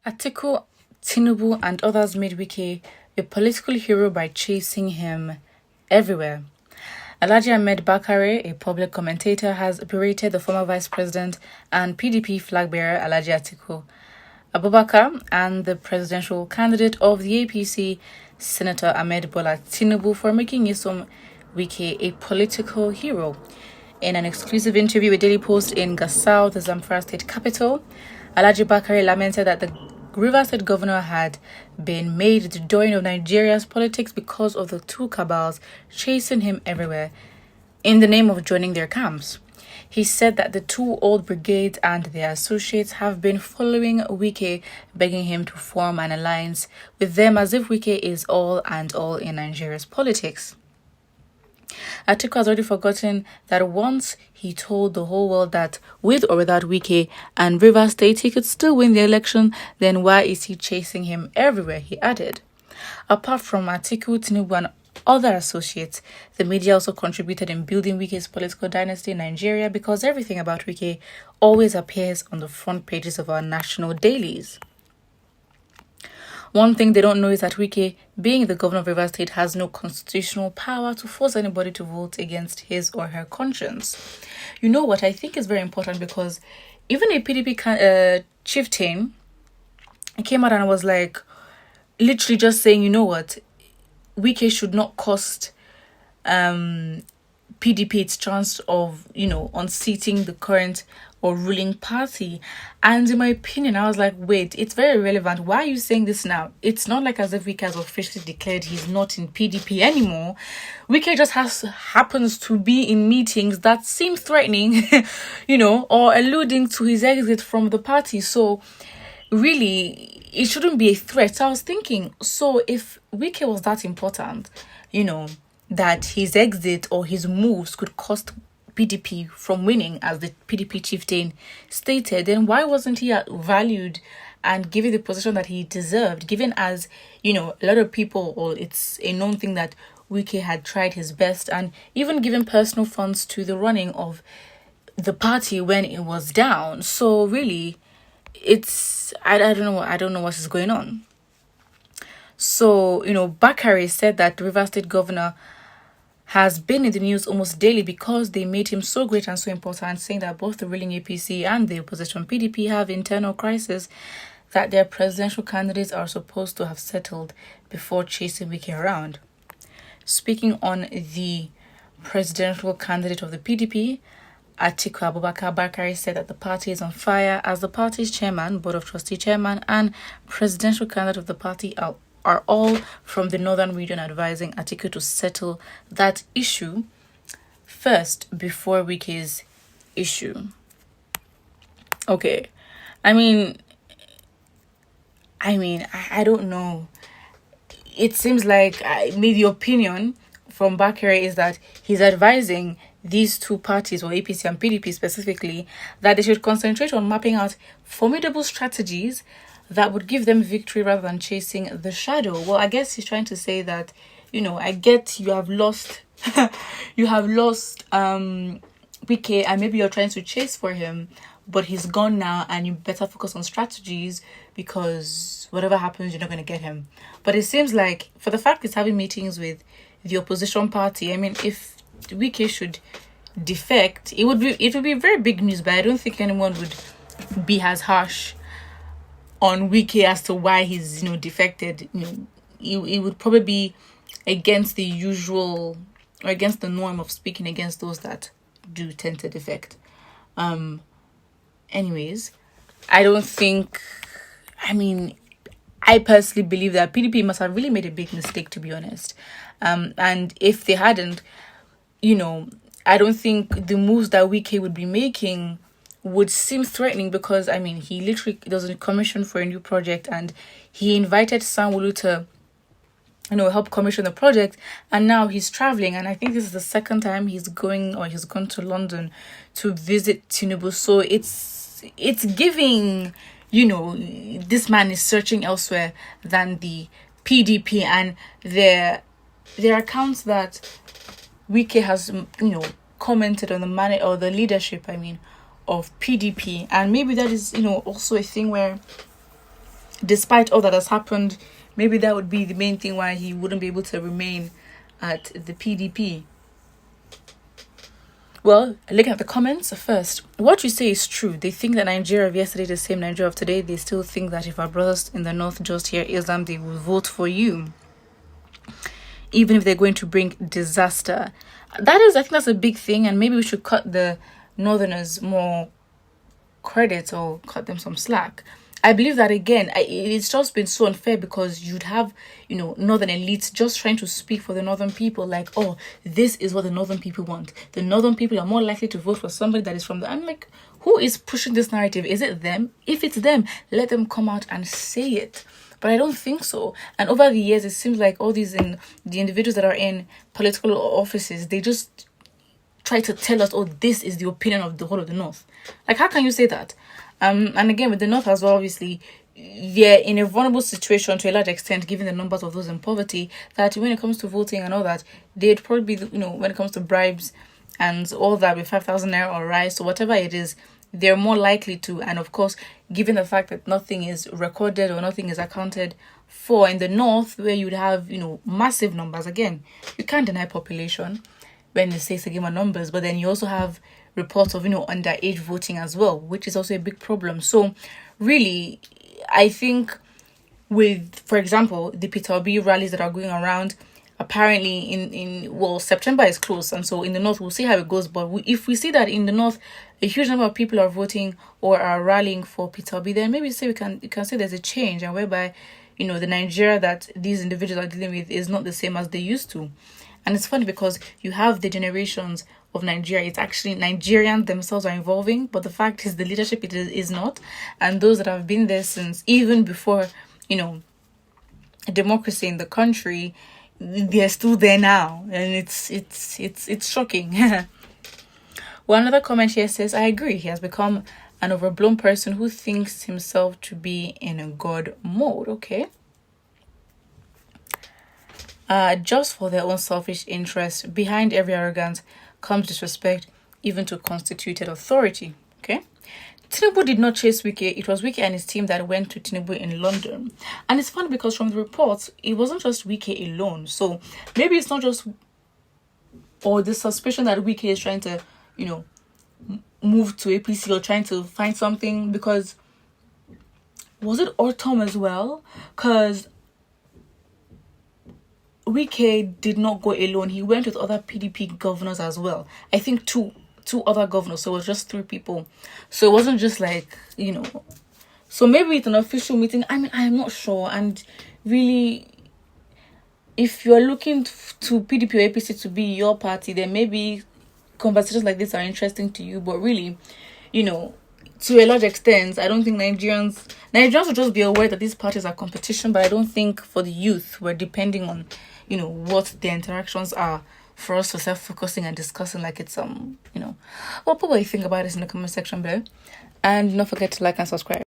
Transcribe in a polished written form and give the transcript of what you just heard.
Atiku, Tinubu, and others made Wike a political hero by chasing him everywhere. Alahji Bakare, a public commentator, has berated the former vice president and PDP flag bearer Alahji Atiku Abubakar and the presidential candidate of the APC, Senator Ahmed Bola Tinubu, for making Nyesom Wike a political hero. In an exclusive interview with Daily Post in Gusau, the Zamfara state capital, Alahji Bakare lamented that the Rivers State governor had been made the doyen of Nigeria's politics because of the two cabals chasing him everywhere in the name of joining their camps. He said that the two old brigades and their associates have been following Wike, begging him to form an alliance with them as if Wike is all and all in Nigeria's politics. Atiku has already forgotten that once he told the whole world that with or without Wike and Rivers State he could still win the election, then why is he chasing him everywhere, he added. Apart from Atiku, Tinubu and other associates, the media also contributed in building Wike's political dynasty in Nigeria because everything about Wike always appears on the front pages of our national dailies. One thing they don't know is that Wike, being the governor of Rivers State, has no constitutional power to force anybody to vote against his or her conscience. You know what? I think is very important because even a PDP chieftain came out and was like, literally just saying, you know what? Wike should not cost PDP its chance of, unseating the current or ruling party. And in my opinion, I was like, wait, it's very relevant. Why are you saying this now? It's not like as if Wike has officially declared he's not in PDP anymore. Wike just happens to be in meetings that seem threatening, or alluding to his exit from the party. So really, it shouldn't be a threat. So I was thinking, so if Wike was that important, that his exit or his moves could cost PDP from winning, as the PDP chieftain stated, then why wasn't he valued and given the position that he deserved, given as, a lot of people, or it's a known thing that Wike had tried his best and even given personal funds to the running of the party when it was down. So really, it's, I don't know what is going on. So, Bakare said that the Rivers State governor has been in the news almost daily because they made him so great and so important, saying that both the ruling APC and the opposition PDP have internal crisis that their presidential candidates are supposed to have settled before chasing Wike around. Speaking on the presidential candidate of the PDP, Atiku Abubakar, Bakare said that the party is on fire as the party's chairman, board of trustee chairman, and presidential candidate of the party are all from the northern region, advising Atiku to settle that issue first before Wike's issue. Okay. I don't know. It seems like the opinion from Bakare is that he's advising these two parties, or APC and PDP specifically, that they should concentrate on mapping out formidable strategies that would give them victory rather than chasing the shadow. Well, I guess he's trying to say that, I get you have lost, Wike, and maybe you're trying to chase for him, but he's gone now and you better focus on strategies because whatever happens, you're not going to get him. But it seems like, for the fact he's having meetings with the opposition party, if Wike should defect, it would be very big news, but I don't think anyone would be as harsh on Wike as to why he's defected. It would probably be against the usual or against the norm of speaking against those that do tend to defect. Anyways, I personally believe that PDP must have really made a big mistake, to be honest. And if they hadn't, I don't think the moves that Wike would be making would seem threatening because, he literally was a commission for a new project and he invited Sanwo-Olu to, help commission the project, and now he's traveling, and I think this is the second time he's gone to London to visit Tinubu. So it's giving, this man is searching elsewhere than the PDP and their accounts that Wike has, commented on the manner or the leadership, of PDP. And maybe that is, also a thing where despite all that has happened, maybe that would be the main thing why he wouldn't be able to remain at the PDP. Well, looking at the comments first, what you say is true. They think that Nigeria of yesterday is the same Nigeria of today. They still think that if our brothers in the north just hear Islam, they will vote for you, even if they're going to bring disaster. I think that's a big thing, and maybe we should cut the northerners more credit or cut them some slack. I believe that again, it's just been so unfair because you'd have, northern elites just trying to speak for the northern people, like, oh, this is what the northern people want. The northern people are more likely to vote for somebody that is from the. I'm like, who is pushing this narrative? Is it them? If it's them, let them come out and say it. But I don't think so. And over the years, it seems like all the individuals that are in political offices, they just try to tell us, oh, this is the opinion of the whole of the North. Like, how can you say that? And again, with the North as well, obviously, they're in a vulnerable situation to a large extent, given the numbers of those in poverty, that when it comes to voting and all that, they'd probably be, when it comes to bribes and all that with 5,000 naira or rice or whatever it is, they're more likely to. And of course, given the fact that nothing is recorded or nothing is accounted for in the North, where you'd have, massive numbers, again, you can't deny population when it says again numbers, but then you also have reports of underage voting as well, which is also a big problem. So really, I think with, for example, the Peter Obi rallies that are going around, apparently in September is close, and so in the North we'll see how it goes. But if we see that in the North a huge number of people are voting or are rallying for Peter Obi, then maybe you can say there's a change, and whereby the Nigeria that these individuals are dealing with is not the same as they used to. And it's funny because you have the generations of Nigeria. It's actually Nigerians themselves are evolving, but the fact is the leadership is not. And those that have been there since even before, democracy in the country, they're still there now. And it's shocking. Well, another comment here says, I agree. He has become an overblown person who thinks himself to be in a God mode. Okay. Just for their own selfish interest. Behind every arrogance comes disrespect, even to constituted authority. Okay? Tinubu did not chase Wike. It was Wike and his team that went to Tinubu in London. And it's funny because from the reports, it wasn't just Wike alone. So maybe it's not just, or the suspicion that Wike is trying to, move to APC or trying to find something, because was it Ortom as well? Because Wike did not go alone. He went with other PDP governors as well. I think two other governors. So it was just 3 people. So it wasn't just like, So maybe it's an official meeting. I mean, I'm not sure. And really, if you're looking to PDP or APC to be your party, then maybe conversations like this are interesting to you. But really, to a large extent, I don't think Nigerians will just be aware that these parties are competition. But I don't think for the youth, we're depending on what their interactions are for us to start focusing and discussing like it's well, put what you think about this in the comment section below, and don't forget to like and subscribe.